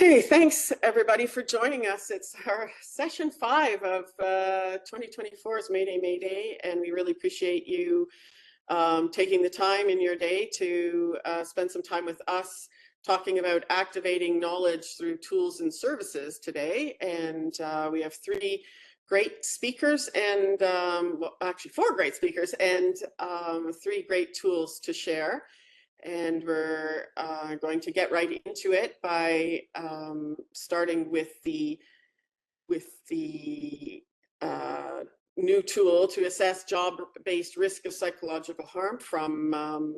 Okay, thanks everybody for joining us. It's our session 5 of 2024's Mayday, and we really appreciate you taking the time in your day to spend some time with us talking about activating knowledge through tools and services today. And we have 3 great speakers and, well, actually 4 great speakers and 3 great tools to share. And we're going to get right into it by starting with the new tool to assess job-based risk of psychological harm from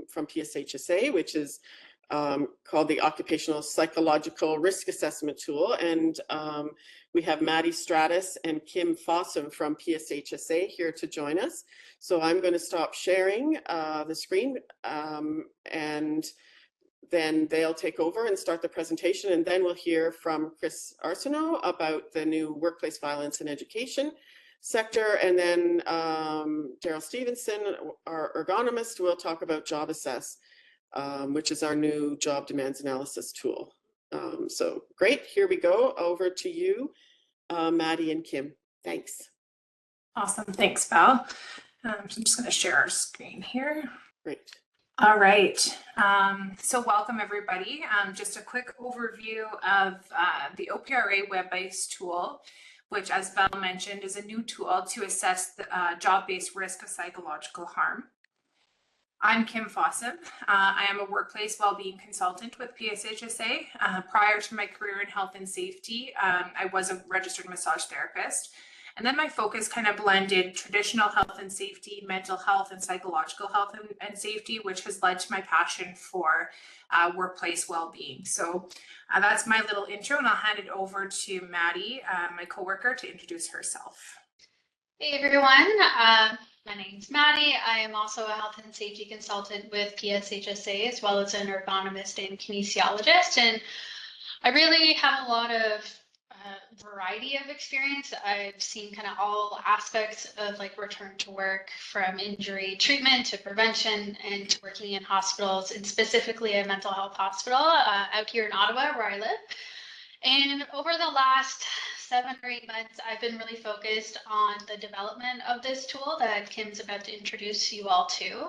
PSHSA, which is called the Occupational Psychological Risk Assessment Tool. And we have Maddie Stratis and Kim Fossum from PSHSA here to join us. So I'm going to stop sharing the screen and then they'll take over and start the presentation. And then we'll hear from Chris Arsenault about the new workplace violence and education sector. And then Daryl Stevenson, our ergonomist, will talk about Job Assess, which is our new job demands analysis tool. So great, here we go. Over to you, Maddie and Kim. Thanks. Awesome, thanks, Val. So I'm just going to share our screen here. Great. All right, so welcome everybody. Just a quick overview of the OPRA web-based tool, which, as Val mentioned, is a new tool to assess the job-based risk of psychological harm. I'm Kim Fossum. I am a workplace wellbeing consultant with PSHSA. Prior to my career in health and safety, I was a registered massage therapist. And then my focus kind of blended traditional health and safety, mental health, and psychological health and safety, which has led to my passion for workplace well-being. So that's my little intro, and I'll hand it over to Maddie, my coworker, to introduce herself. Hey everyone, my name's Maddie. I am also a health and safety consultant with PSHSA, as well as an ergonomist and kinesiologist. And I really have a lot of variety of experience. I've seen kind of all aspects of like return to work, from injury treatment to prevention and to working in hospitals, and specifically a mental health hospital out here in Ottawa where I live. And over the last 7 or 8 months, I've been really focused on the development of this tool that Kim's about to introduce you all to.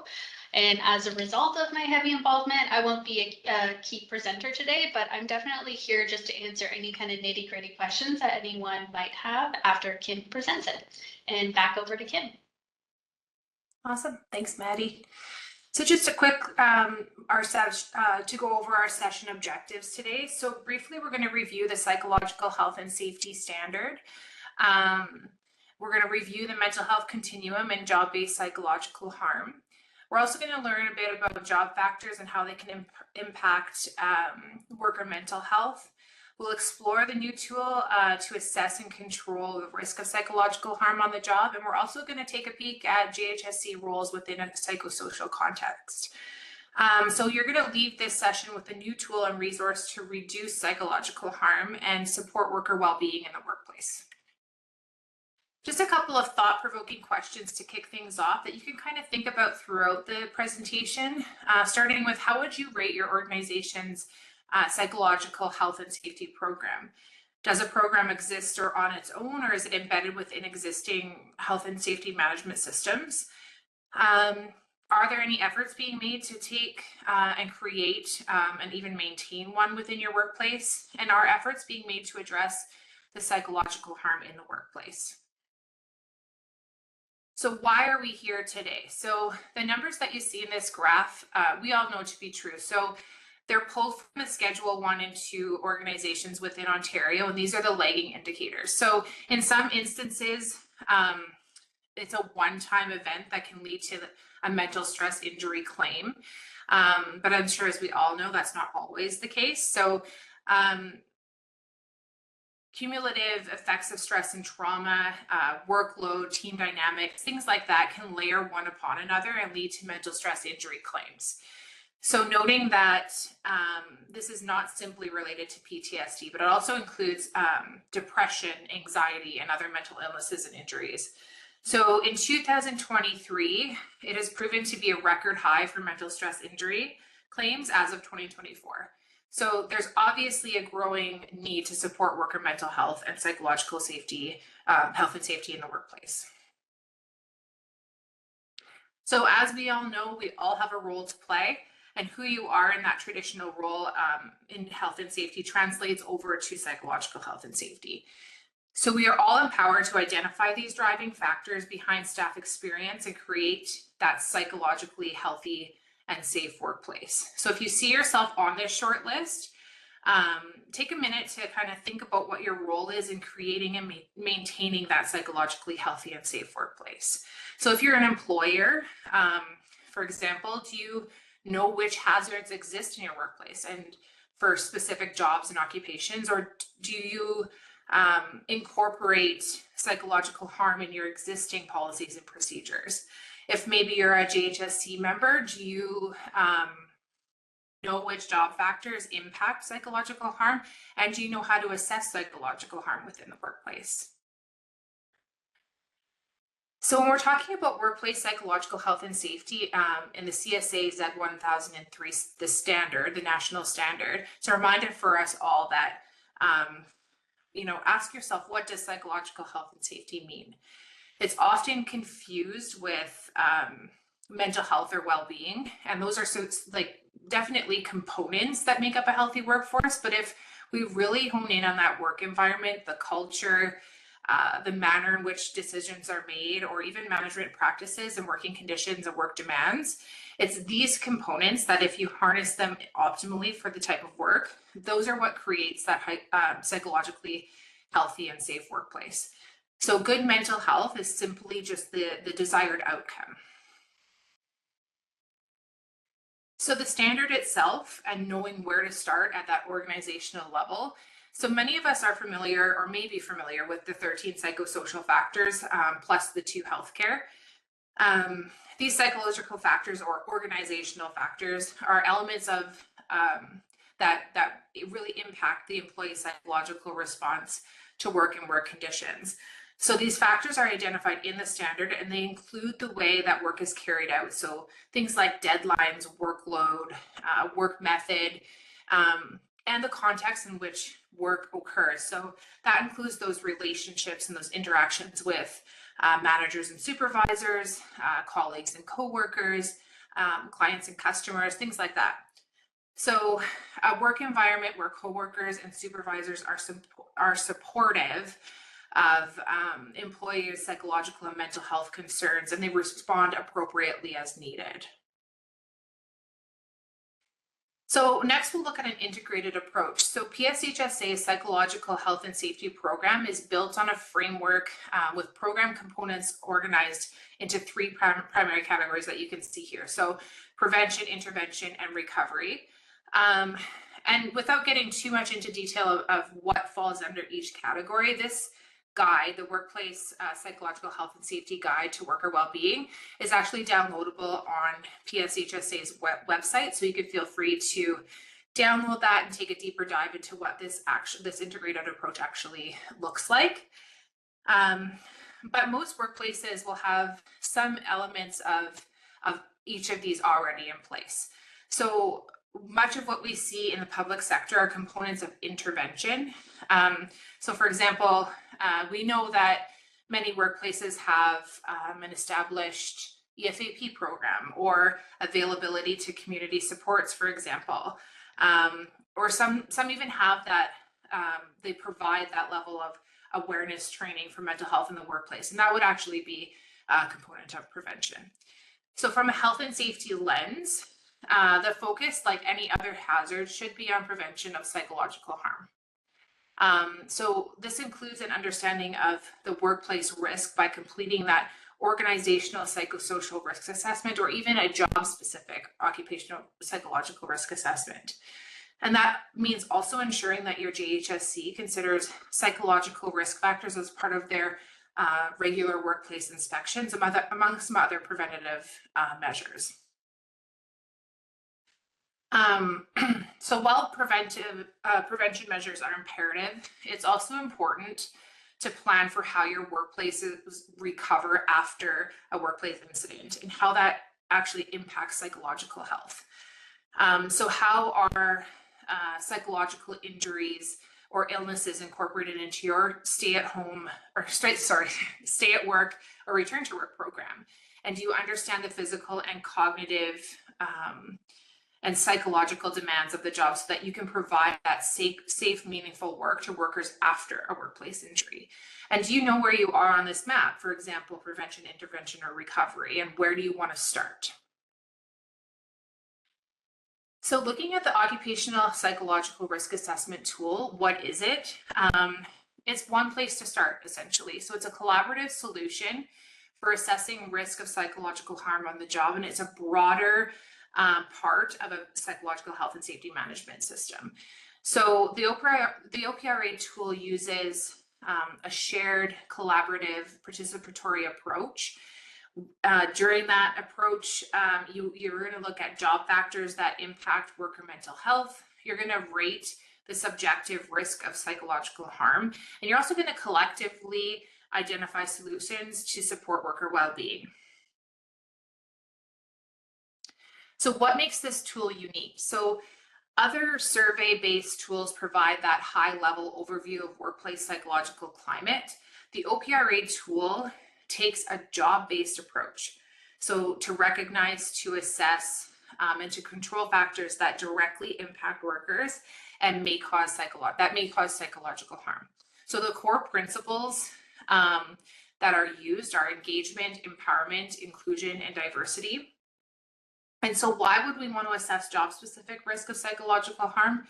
And as a result of my heavy involvement, I won't be a key presenter today, but I'm definitely here just to answer any kind of nitty-gritty questions that anyone might have after Kim presents it. And back over to Kim. Awesome, thanks, Maddie. So just a quick to go over our session objectives today. So briefly, we're going to review the psychological health and safety standard. We're going to review the mental health continuum and job-based psychological harm. We're also going to learn a bit about job factors and how they can impact worker mental health. We'll explore the new tool to assess and control the risk of psychological harm on the job. And we're also going to take a peek at JHSC roles within a psychosocial context. So you're going to leave this session with a new tool and resource to reduce psychological harm and support worker well-being in the workplace. Just a couple of thought-provoking questions to kick things off that you can kind of think about throughout the presentation, starting with how would you rate your organization's psychological health and safety program? Does a program exist or on its own, or is it embedded within existing health and safety management systems? Are there any efforts being made to take and create and even maintain one within your workplace? And are efforts being made to address the psychological harm in the workplace? So why are we here today? So the numbers that you see in this graph, we all know to be true. So they're pulled from the Schedule 1 and 2 organizations within Ontario, and these are the lagging indicators. So in some instances, it's a one-time event that can lead to a mental stress injury claim. But I'm sure, as we all know, that's not always the case. So cumulative effects of stress and trauma, workload, team dynamics, things like that can layer one upon another and lead to mental stress injury claims. So noting that this is not simply related to PTSD, but it also includes depression, anxiety, and other mental illnesses and injuries. So in 2023, it has proven to be a record high for mental stress injury claims as of 2024. So there's obviously a growing need to support worker mental health and psychological safety, health and safety in the workplace. So as we all know, we all have a role to play, and who you are in that traditional role in health and safety translates over to psychological health and safety. So we are all empowered to identify these driving factors behind staff experience and create that psychologically healthy and safe workplace. So if you see yourself on this short list, take a minute to kind of think about what your role is in creating and maintaining that psychologically healthy and safe workplace. So if you're an employer, for example, do you know which hazards exist in your workplace and for specific jobs and occupations, or do you incorporate psychological harm in your existing policies and procedures? If maybe you're a JHSC member, do you know which job factors impact psychological harm, and do you know how to assess psychological harm within the workplace? So when we're talking about workplace psychological health and safety in the CSA Z1003, the standard, the national standard, it's a reminder for us all that, ask yourself, what does psychological health and safety mean? It's often confused with mental health or well-being, and those are definitely components that make up a healthy workforce. But if we really hone in on that work environment, the culture, the manner in which decisions are made, or even management practices and working conditions and work demands, it's these components that, if you harness them optimally for the type of work, those are what creates that psychologically healthy and safe workplace. So good mental health is simply just the desired outcome. So the standard itself, and knowing where to start at that organizational level. So many of us are familiar, or may be familiar, with the 13 psychosocial factors plus the 2 healthcare. These psychological factors, or organizational factors, are elements of that really impact the employee's psychological response to work and work conditions. So these factors are identified in the standard, and they include the way that work is carried out. So things like deadlines, workload, work method, and the context in which work occurs. So that includes those relationships and those interactions with managers and supervisors, colleagues and coworkers, clients and customers, things like that. So a work environment where coworkers and supervisors are supportive of employees' psychological and mental health concerns, and they respond appropriately as needed. So next we'll look at an integrated approach. So PSHSA's psychological health and safety program is built on a framework with program components organized into 3 primary categories that you can see here. So prevention, intervention, and recovery. And without getting too much into detail of what falls under each category, this guide, the Workplace Psychological Health and Safety Guide to Worker Wellbeing, is actually downloadable on PSHSA's website. So you could feel free to download that and take a deeper dive into what this integrated approach actually looks like. But most workplaces will have some elements of each of these already in place. So much of what we see in the public sector are components of intervention. So for example, we know that many workplaces have an established EFAP program, or availability to community supports, for example, or some even have that, they provide that level of awareness training for mental health in the workplace, and that would actually be a component of prevention. So from a health and safety lens, the focus, like any other hazard, should be on prevention of psychological harm. So this includes an understanding of the workplace risk by completing that organizational psychosocial risk assessment, or even a job-specific occupational psychological risk assessment. And that means also ensuring that your JHSC considers psychological risk factors as part of their regular workplace inspections, among some other preventative measures. So while prevention measures are imperative, it's also important to plan for how your workplaces recover after a workplace incident and how that actually impacts psychological health. So how are psychological injuries or illnesses incorporated into your stay at work or return to work program? And do you understand the physical and cognitive and psychological demands of the job so that you can provide that safe, meaningful work to workers after a workplace injury? And do you know where you are on this map? For example, prevention, intervention, or recovery, and where do you want to start? So looking at the occupational psychological risk assessment tool, what is it? It's one place to start, essentially. So it's a collaborative solution for assessing risk of psychological harm on the job, and it's a broader part of a psychological health and safety management system. So the OPRA tool uses a shared collaborative participatory approach. During that approach, you're going to look at job factors that impact worker mental health. You're going to rate the subjective risk of psychological harm, and you're also going to collectively identify solutions to support worker well-being. So what makes this tool unique? So other survey-based tools provide that high-level overview of workplace psychological climate. The OPRA tool takes a job-based approach. So to recognize, to assess, and to control factors that directly impact workers and may cause psychological harm. So the core principles that are used are engagement, empowerment, inclusion, and diversity. And so why would we want to assess job-specific risk of psychological harm?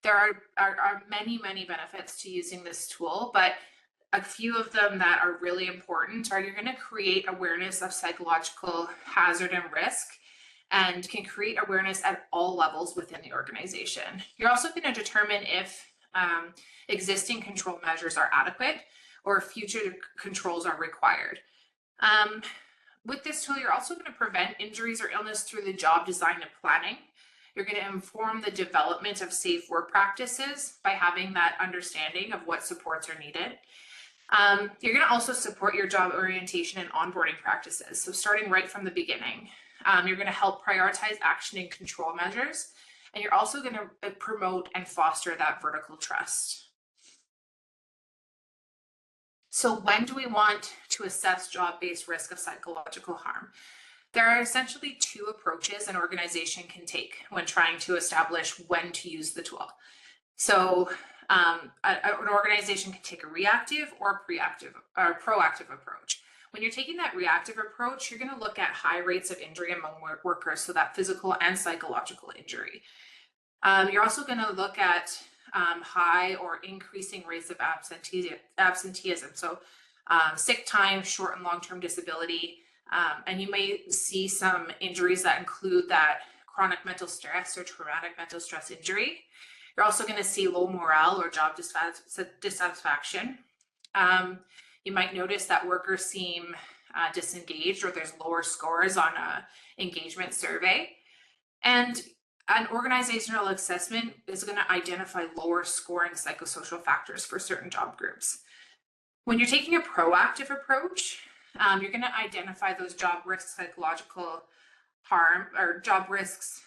There are many, many benefits to using this tool, but a few of them that are really important are you're going to create awareness of psychological hazard and risk, and can create awareness at all levels within the organization. You're also going to determine if existing control measures are adequate or future controls are required. With this tool, you're also going to prevent injuries or illness through the job design and planning. You're going to inform the development of safe work practices by having that understanding of what supports are needed. You're going to also support your job orientation and onboarding practices. So starting right from the beginning, you're going to help prioritize action and control measures, and you're also going to promote and foster that vertical trust. So when do we want to assess job-based risk of psychological harm? There are essentially two approaches an organization can take when trying to establish when to use the tool. So an organization can take a reactive or proactive approach. When you're taking that reactive approach, you're going to look at high rates of injury among workers, so that physical and psychological injury. You're also going to look at high or increasing rates of absenteeism, so sick time, short and long-term disability, and you may see some injuries that include that chronic mental stress or traumatic mental stress injury. You're also going to see low morale or job dissatisfaction. You might notice that workers seem disengaged, or there's lower scores on an engagement survey. And an organizational assessment is going to identify lower scoring psychosocial factors for certain job groups. When you're taking a proactive approach, you're going to identify those job risks, psychological harm, or job risks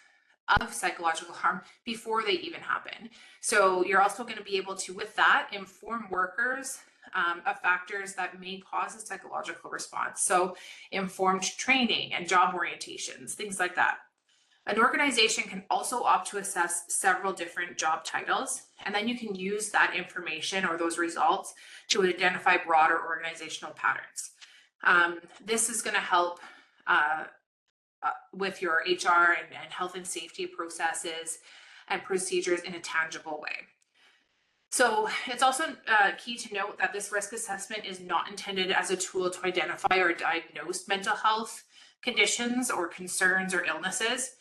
of psychological harm before they even happen. So you're also going to be able to, with that, inform workers of factors that may cause a psychological response. So informed training and job orientations, things like that. An organization can also opt to assess several different job titles, and then you can use that information or those results to identify broader organizational patterns. This is going to help with your HR and health and safety processes and procedures in a tangible way. So it's also key to note that this risk assessment is not intended as a tool to identify or diagnose mental health conditions or concerns or illnesses.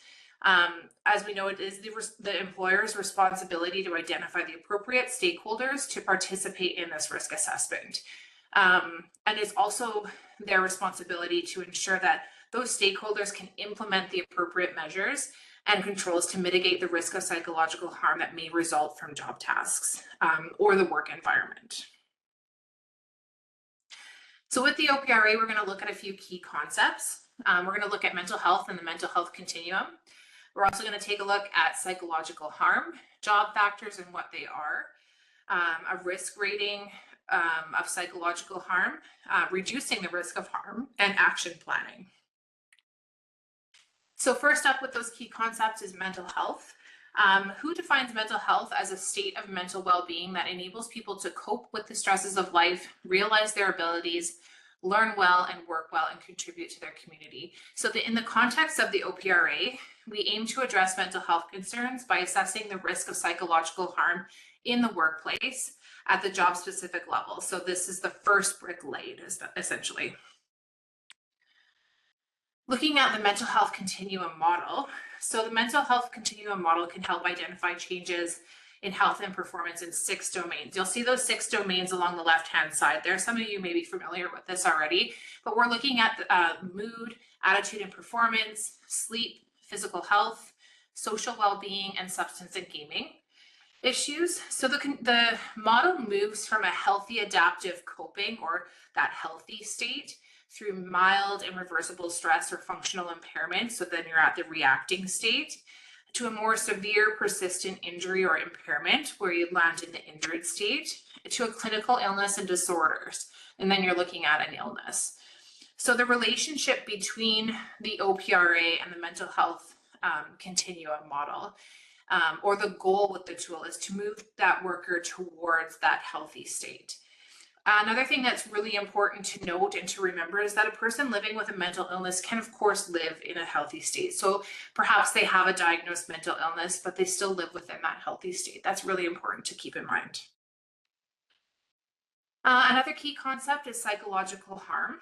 As we know, it is the employer's responsibility to identify the appropriate stakeholders to participate in this risk assessment. And it's also their responsibility to ensure that those stakeholders can implement the appropriate measures and controls to mitigate the risk of psychological harm that may result from job tasks or the work environment. So with the OPRA, we're going to look at a few key concepts. We're going to look at mental health and the mental health continuum. We're also going to take a look at psychological harm, job factors and what they are, a risk rating of psychological harm, reducing the risk of harm, and action planning. So first up with those key concepts is mental health. Who defines mental health as a state of mental well-being that enables people to cope with the stresses of life, realize their abilities, learn well and work well, and contribute to their community? So in the context of the OPRA, we aim to address mental health concerns by assessing the risk of psychological harm in the workplace at the job-specific level. So this is the first brick laid, essentially. Looking at the mental health continuum model. So the mental health continuum model can help identify changes in health and performance in 6 domains. You'll see those 6 domains along the left-hand side there. Some of you may be familiar with this already, but we're looking at mood, attitude and performance, sleep, physical health, social well-being, and substance and gaming issues. So the model moves from a healthy adaptive coping, or that healthy state, through mild and reversible stress or functional impairment, so then you're at the reacting state, to a more severe persistent injury or impairment, where you land in the injured state, to a clinical illness and disorders, and then you're looking at an illness. So the relationship between the OPRA and the mental health continuum model, or the goal with the tool, is to move that worker towards that healthy state. Another thing that's really important to note and to remember is that a person living with a mental illness can, of course, live in a healthy state. So perhaps they have a diagnosed mental illness, but they still live within that healthy state. That's really important to keep in mind. Another key concept is psychological harm.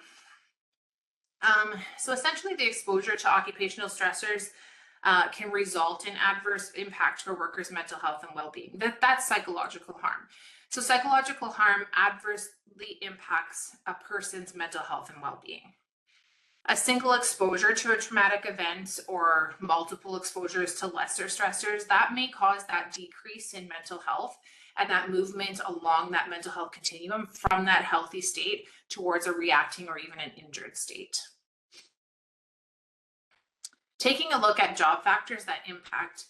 So essentially, the exposure to occupational stressors can result in adverse impact to a worker's mental health and well-being. That's psychological harm. So psychological harm adversely impacts a person's mental health and well-being. A single exposure to a traumatic event or multiple exposures to lesser stressors, that may cause that decrease in mental health and that movement along that mental health continuum from that healthy state towards a reacting or even an injured state. Taking a look at job factors that impact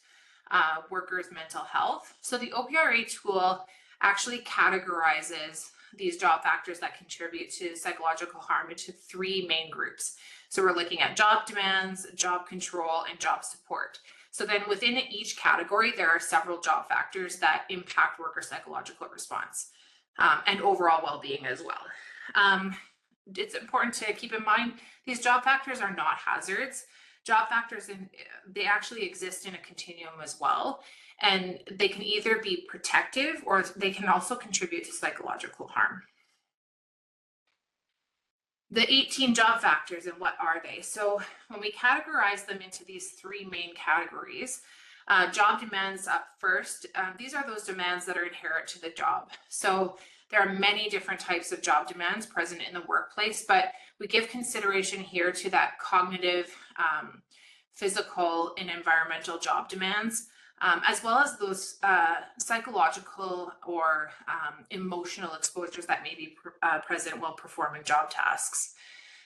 workers' mental health. So the OPRA tool actually categorizes these job factors that contribute to psychological harm into 3 main groups. So we're looking at job demands, job control, and job support. So then within each category, there are several job factors that impact worker psychological response and overall well-being as well. It's important to keep in mind, these job factors are not hazards. Job factors, they actually exist in a continuum as well, and they can either be protective or they can also contribute to psychological harm. The 18 job factors, and what are they? So when we categorize them into these 3 main categories, job demands up first. These are those demands that are inherent to the job. So there are many different types of job demands present in the workplace, but we give consideration here to that cognitive, physical, and environmental job demands, as well as those psychological or emotional exposures that may be present while performing job tasks.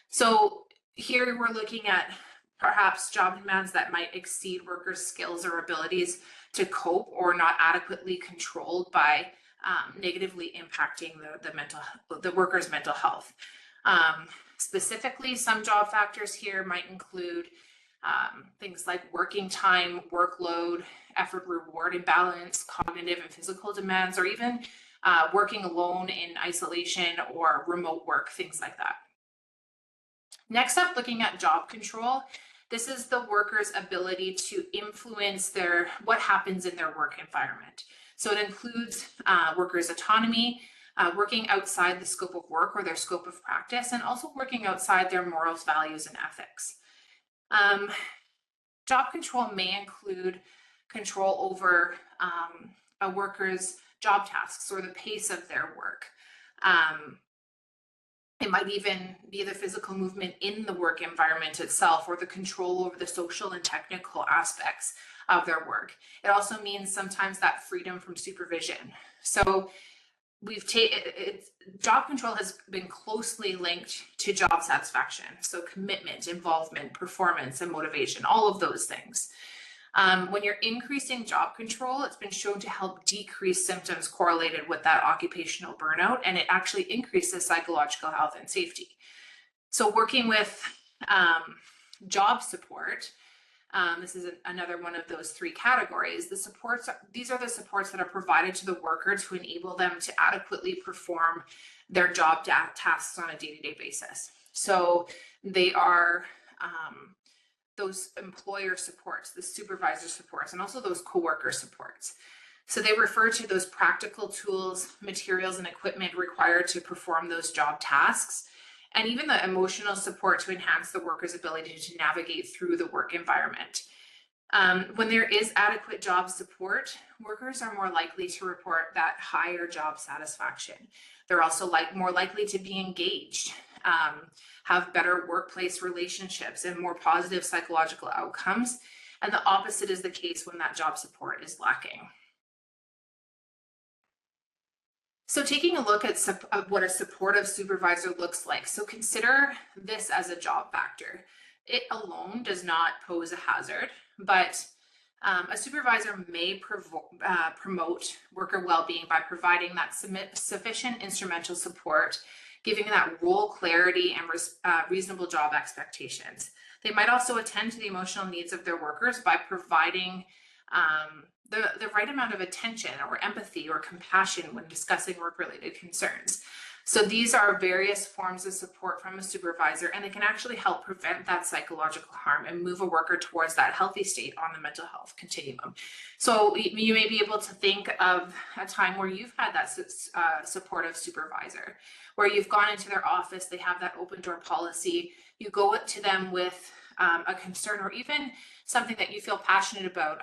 So here we're looking at perhaps job demands that might exceed workers' skills or abilities to cope, or not adequately controlled by negatively impacting the worker's mental health. Specifically, some job factors here might include things like working time, workload, effort reward imbalance, cognitive and physical demands, or even working alone in isolation or remote work, things like that. Next up, looking at job control. This is the worker's ability to influence what happens in their work environment. So it includes workers' autonomy, working outside the scope of work or their scope of practice, and also working outside their morals, values, and ethics. Job control may include control over a worker's job tasks or the pace of their work. It might even be the physical movement in the work environment itself, or the control over the social and technical aspects of their work. It also means sometimes that freedom from supervision. So job control has been closely linked to job satisfaction. So commitment, involvement, performance, and motivation, all of those things. When you're increasing job control, it's been shown to help decrease symptoms correlated with that occupational burnout, and it actually increases psychological health and safety. So working with job support, this is another one of those three categories. These are the supports that are provided to the worker to enable them to adequately perform their job tasks on a day-to-day basis. So they are those employer supports, the supervisor supports, and also those coworker supports. So they refer to those practical tools, materials, and equipment required to perform those job tasks, and even the emotional support to enhance the worker's ability to navigate through the work environment. When there is adequate job support, workers are more likely to report that higher job satisfaction. They're also more likely to be engaged, have better workplace relationships, and more positive psychological outcomes. And the opposite is the case when that job support is lacking. So taking a look at what a supportive supervisor looks like. So consider this as a job factor. It alone does not pose a hazard, but a supervisor may promote worker well-being by providing that sufficient instrumental support, giving that role clarity and reasonable job expectations. They might also attend to the emotional needs of their workers by providing the right amount of attention or empathy or compassion when discussing work-related concerns. So these are various forms of support from a supervisor, and they can actually help prevent that psychological harm and move a worker towards that healthy state on the mental health continuum. So you may be able to think of a time where you've had that supportive supervisor, where you've gone into their office, they have that open door policy, you go to them with a concern or even something that you feel passionate about,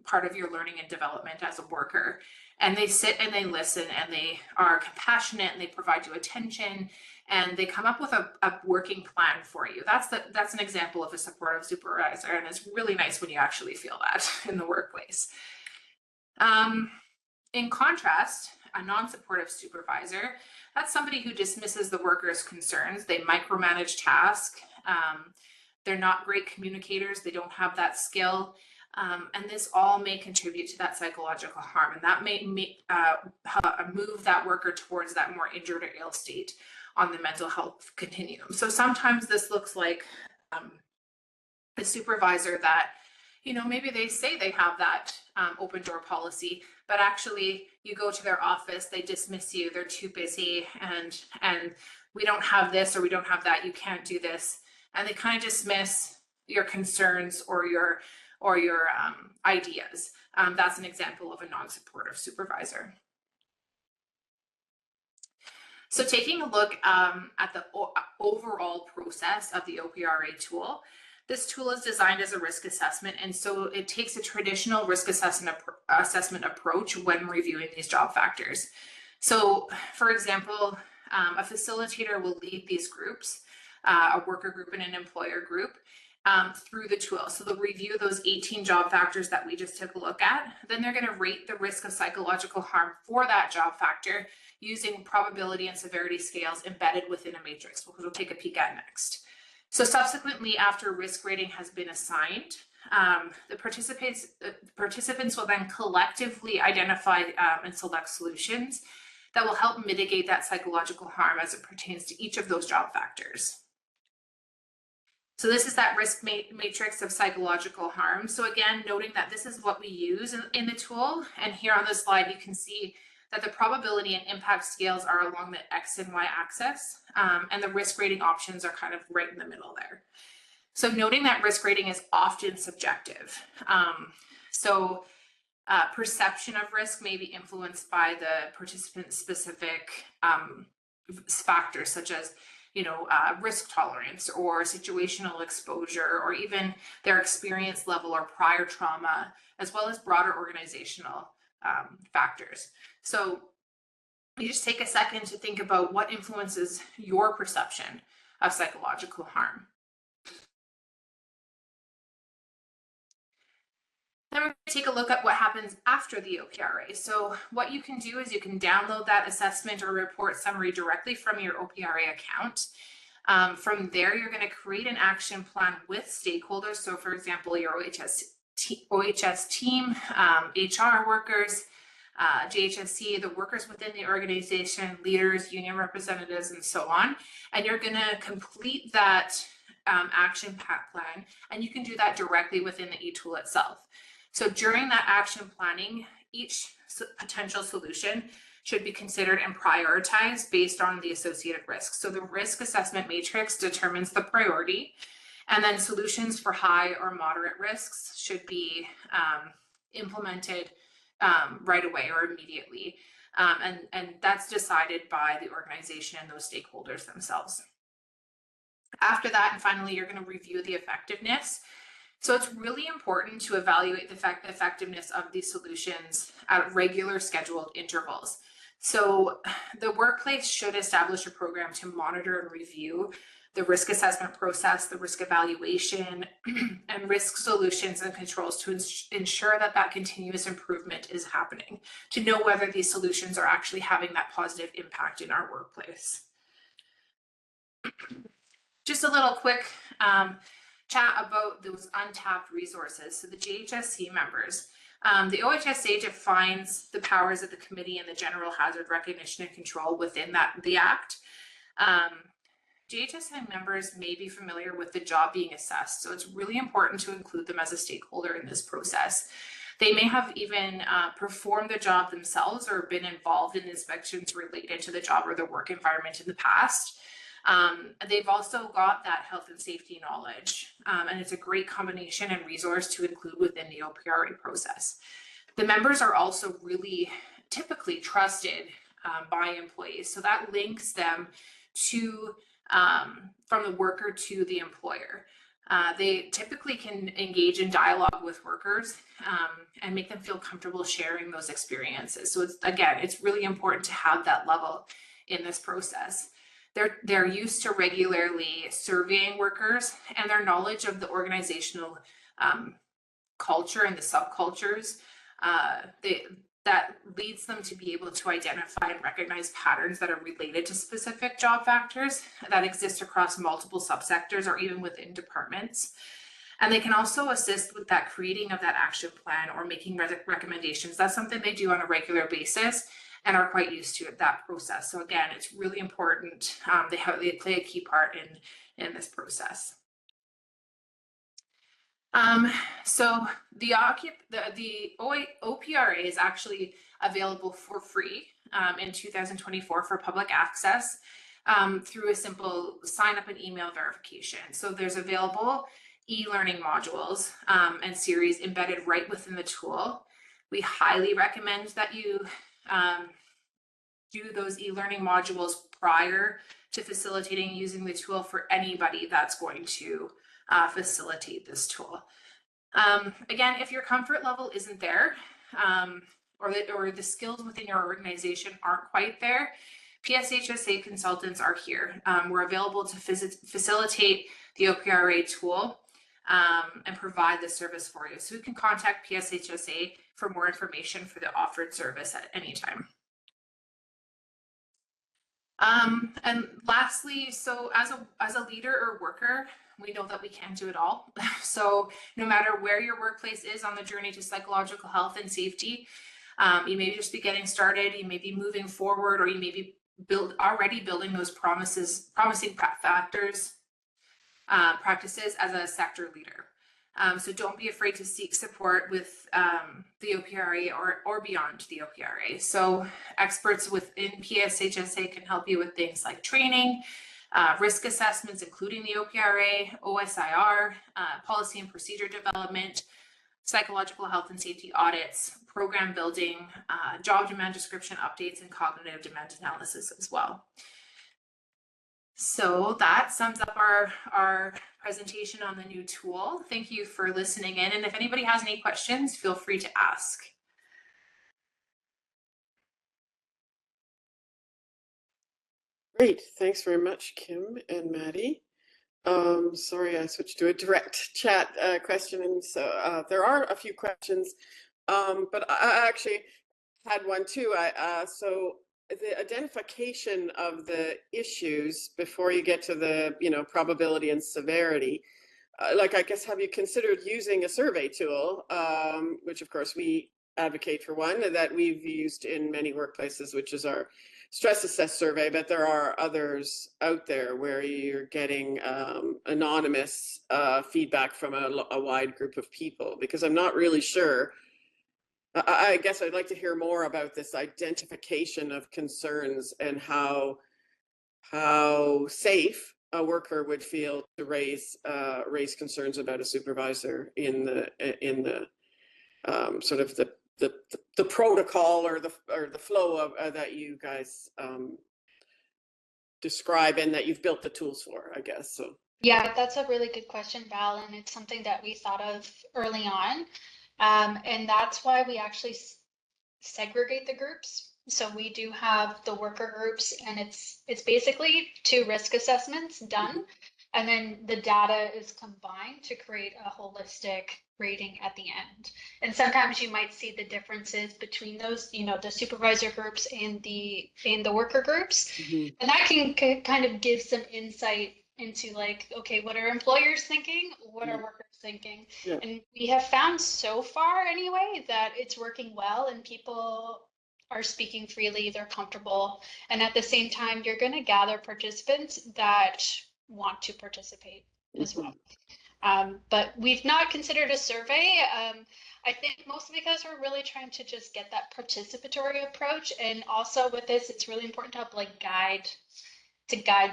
part of your learning and development as a worker. And they sit and they listen and they are compassionate and they provide you attention and they come up with a working plan for you. That's an example of a supportive supervisor, and it's really nice when you actually feel that in the workplace. In contrast, a non-supportive supervisor, that's somebody who dismisses the worker's concerns. They micromanage tasks. They're not great communicators. They don't have that skill. And this all may contribute to that psychological harm, and that may move that worker towards that more injured or ill state on the mental health continuum. So sometimes this looks like a supervisor that, maybe they say they have that open door policy, but actually you go to their office, they dismiss you, they're too busy, and we don't have this or we don't have that, you can't do this. And they kind of dismiss your concerns or your ideas. That's an example of a non-supportive supervisor. So taking a look at the overall process of the OPRA tool, this tool is designed as a risk assessment, and so it takes a traditional risk assessment approach when reviewing these job factors. So, for example, a facilitator will lead these groups, a worker group and an employer group, through the tool. So they'll review those 18 job factors that we just took a look at. Then they're going to rate the risk of psychological harm for that job factor using probability and severity scales embedded within a matrix, which we'll take a peek at next. So subsequently, after risk rating has been assigned, the participants will then collectively identify and select solutions that will help mitigate that psychological harm as it pertains to each of those job factors. So this is that risk matrix of psychological harm. So again, noting that this is what we use in the tool. And here on this slide, you can see that the probability and impact scales are along the X and Y axis, and the risk rating options are kind of right in the middle there. So noting that risk rating is often subjective. Perception of risk may be influenced by the participant-specific factors such as risk tolerance or situational exposure, or even their experience level or prior trauma, as well as broader organizational factors. So you just take a second to think about what influences your perception of psychological harm. Then we're going to take a look at what happens after the OPRA. So what you can do is you can download that assessment or report summary directly from your OPRA account. From there, you're going to create an action plan with stakeholders. So for example, your OHS OHS team, HR workers, JHSC, the workers within the organization, leaders, union representatives, and so on. And you're going to complete that action plan, and you can do that directly within the e-tool itself. So during that action planning, each potential solution should be considered and prioritized based on the associated risks. So the risk assessment matrix determines the priority, and then solutions for high or moderate risks should be implemented right away or immediately. And that's decided by the organization and those stakeholders themselves. After that, and finally, you're going to review the effectiveness. So it's really important to evaluate the effectiveness of these solutions at regular scheduled intervals. So the workplace should establish a program to monitor and review the risk assessment process, the risk evaluation, and risk solutions and controls to ensure that that continuous improvement is happening, to know whether these solutions are actually having that positive impact in our workplace. Just a little quick chat about those untapped resources. So the JHSC members, the OHSA defines the powers of the committee and the general hazard recognition and control within the Act. JHSC members may be familiar with the job being assessed, so it's really important to include them as a stakeholder in this process. They may have even performed the job themselves or been involved in inspections related to the job or the work environment in the past. They've also got that health and safety knowledge, and it's a great combination and resource to include within the OPRA process. The members are also really typically trusted by employees, so that links them to from the worker to the employer. They typically can engage in dialogue with workers and make them feel comfortable sharing those experiences. So it's really important to have that level in this process. They're used to regularly surveying workers, and their knowledge of the organizational culture and the subcultures that leads them to be able to identify and recognize patterns that are related to specific job factors that exist across multiple subsectors or even within departments. And they can also assist with that creating of that action plan or making recommendations. That's something they do on a regular basis and are quite used to that process. So again, it's really important. They play a key part in this process. So the OPRA is actually available for free in 2024 for public access through a simple sign up and email verification. So there's available e-learning modules and series embedded right within the tool. We highly recommend that you do those e-learning modules prior to facilitating using the tool for anybody that's going to facilitate this tool. Again, if your comfort level isn't there, or the skills within your organization aren't quite there, PSHSA consultants are here. We're available to facilitate the OPRA tool and provide the service for you. So you can contact PSHSA for more information for the offered service at any time. And lastly, so as a leader or worker, we know that we can't do it all. So no matter where your workplace is on the journey to psychological health and safety, you may just be getting started, you may be moving forward, or you may be already building those promising practices as a sector leader. So don't be afraid to seek support with the OPRA or beyond the OPRA. So experts within PSHSA can help you with things like training, risk assessments, including the OPRA, OSIR, policy and procedure development, psychological health and safety audits, program building, job demand description updates, and cognitive demand analysis as well. So that sums up our presentation on the new tool. Thank you for listening in. And if anybody has any questions, feel free to ask. Great. Thanks very much, Kim and Maddie. Sorry, I switched to a direct chat question. And so there are a few questions, but I actually had one too. So the identification of the issues before you get to the probability and severity, like, I guess, have you considered using a survey tool, which of course we advocate for one that we've used in many workplaces, which is our stress assess survey, but there are others out there where you're getting anonymous feedback from a wide group of people, because I'm not really sure. I guess I'd like to hear more about this identification of concerns and how safe a worker would feel to raise concerns about a supervisor in the sort of the protocol or the flow of that you guys describe and that you've built the tools for, I guess. So Yeah, that's a really good question, Val, and it's something that we thought of early on. And that's why we actually segregate the groups. So we do have the worker groups, and it's basically 2 risk assessments done, and then the data is combined to create a holistic rating at the end. And sometimes you might see the differences between those, you know, the supervisor groups and the worker groups, and that can kind of give some insight into, like, okay, what are employers thinking? What are workers thinking? yeah. And we have found so far anyway that it's working well, and people are speaking freely, they're comfortable. And at the same time, you're going to gather participants that want to participate as well. But we've not considered a survey. I think mostly because we're really trying to just get that participatory approach. And also with this, it's really important to have like guide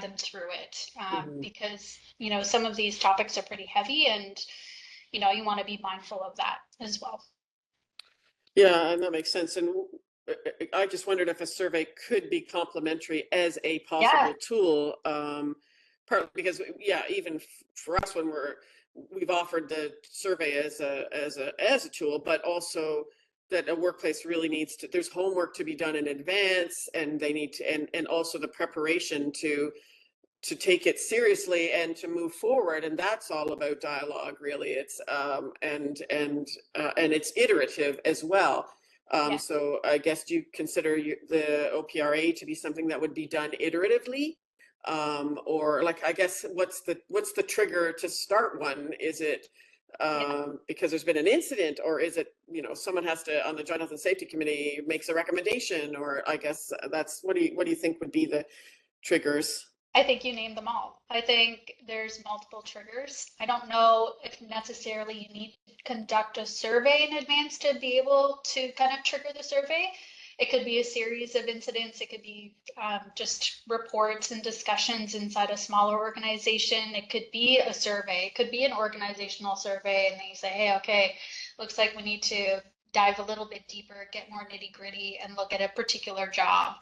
them through it, because, you know, some of these topics are pretty heavy, and, you know, you want to be mindful of that as well. Yeah, and that makes sense. And I just wondered if a survey could be complementary as a possible tool, partly because, yeah, even for us when we've offered the survey as a tool, but also that a workplace really needs to, there's homework to be done in advance, and they need to, and also the preparation to take it seriously and to move forward, and that's all about dialogue, really. It's and it's iterative as well. So I guess, do you consider the OPRA to be something that would be done iteratively, or, like, I guess, what's the trigger to start one? Is it because there's been an incident, or is it, you know, someone has to, on the Joint Health and Safety Committee, makes a recommendation, or I guess that's, what do you think would be the triggers? I think you named them all. I think there's multiple triggers. I don't know if necessarily you need to conduct a survey in advance to be able to kind of trigger the survey. It could be a series of incidents. It could be just reports and discussions inside a smaller organization. It could be a survey. It could be an organizational survey, and they say, hey, okay, looks like we need to dive a little bit deeper, get more nitty gritty, and look at a particular job.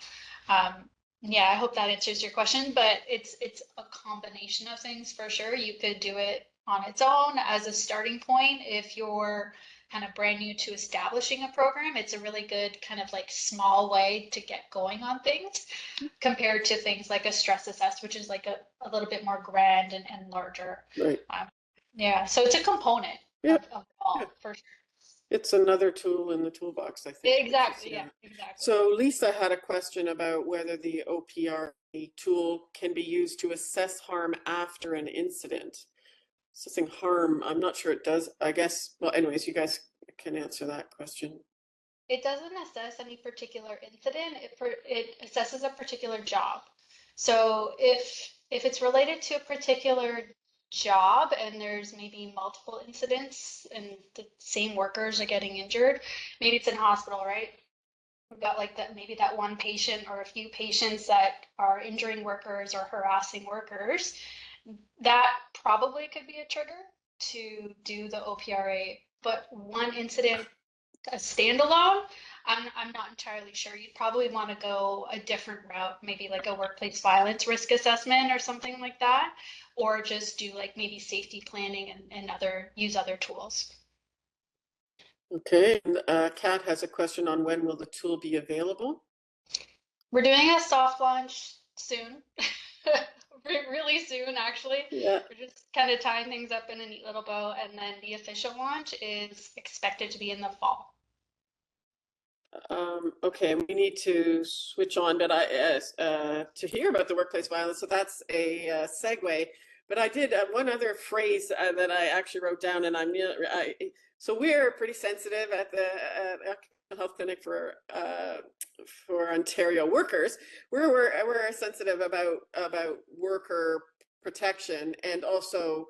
Yeah, I hope that answers your question, but it's a combination of things for sure. You could do it on its own as a starting point. If you're kind of brand new to establishing a program, it's a really good kind of like small way to get going on things, compared to things like a stress assess, which is like a little bit more grand and larger. Right. Yeah, so it's a component of all, for sure. It's another tool in the toolbox, I think. Exactly. Yeah, exactly. So Lisa had a question about whether the OPRA tool can be used to assess harm after an incident. Assessing harm, I'm not sure it does. I guess, well, anyways, you guys can answer that question. It doesn't assess any particular incident. It assesses a particular job. So if it's related to a particular job and there's maybe multiple incidents and the same workers are getting injured, maybe it's in hospital, right? We've got like that, maybe that one patient or a few patients that are injuring workers or harassing workers. That probably could be a trigger to do the OPRA, but one incident, a standalone, I'm not entirely sure. You'd probably want to go a different route, maybe like a workplace violence risk assessment or something like that, or just do like maybe safety planning and use other tools. Okay, Kat has a question on when will the tool be available? We're doing a soft launch soon. Really soon, actually. Yeah. We're just kind of tying things up in a neat little bow, and then the official launch is expected to be in the fall. Okay, we need to switch on, but to hear about the workplace violence, so that's a segue. But I did one other phrase that I actually wrote down, and so we're pretty sensitive at the Occupational Health Clinic for Ontario workers. We're sensitive about worker protection, and also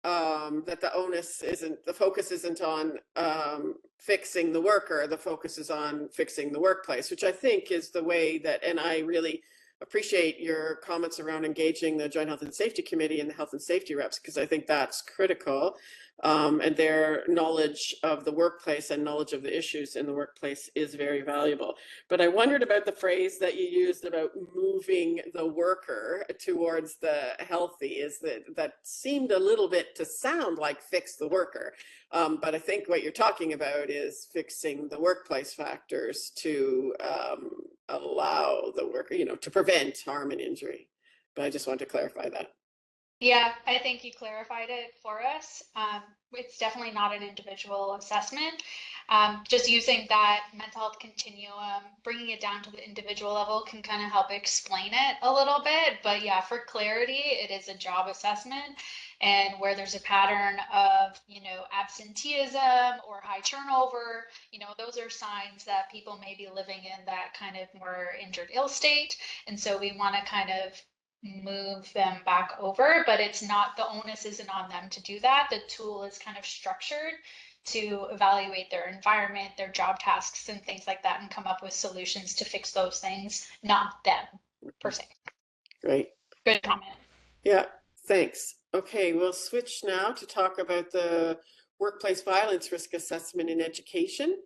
that the focus isn't on fixing the worker, the focus is on fixing the workplace, which I think is the way that, and I really appreciate your comments around engaging the Joint Health and Safety Committee and the health and safety reps, because I think that's critical. And their knowledge of the workplace and knowledge of the issues in the workplace is very valuable. But I wondered about the phrase that you used about moving the worker towards the healthy, that seemed a little bit to sound like fix the worker. But I think what you're talking about is fixing the workplace factors to allow the worker, to prevent harm and injury. But I just want to clarify that. Yeah, I think you clarified it for us. It's definitely not an individual assessment. Just using that mental health continuum, bringing it down to the individual level can kind of help explain it a little bit. But yeah, for clarity, it is a job assessment. And where there's a pattern of, absenteeism or high turnover, those are signs that people may be living in that kind of more injured ill state. And so we want to kind of move them back over, but it's not, the onus isn't on them to do that. The tool is kind of structured to evaluate their environment, their job tasks and things like that, and come up with solutions to fix those things, not them per se. Great. Good comment. Yeah, thanks. Okay, we'll switch now to talk about the workplace violence risk assessment in education.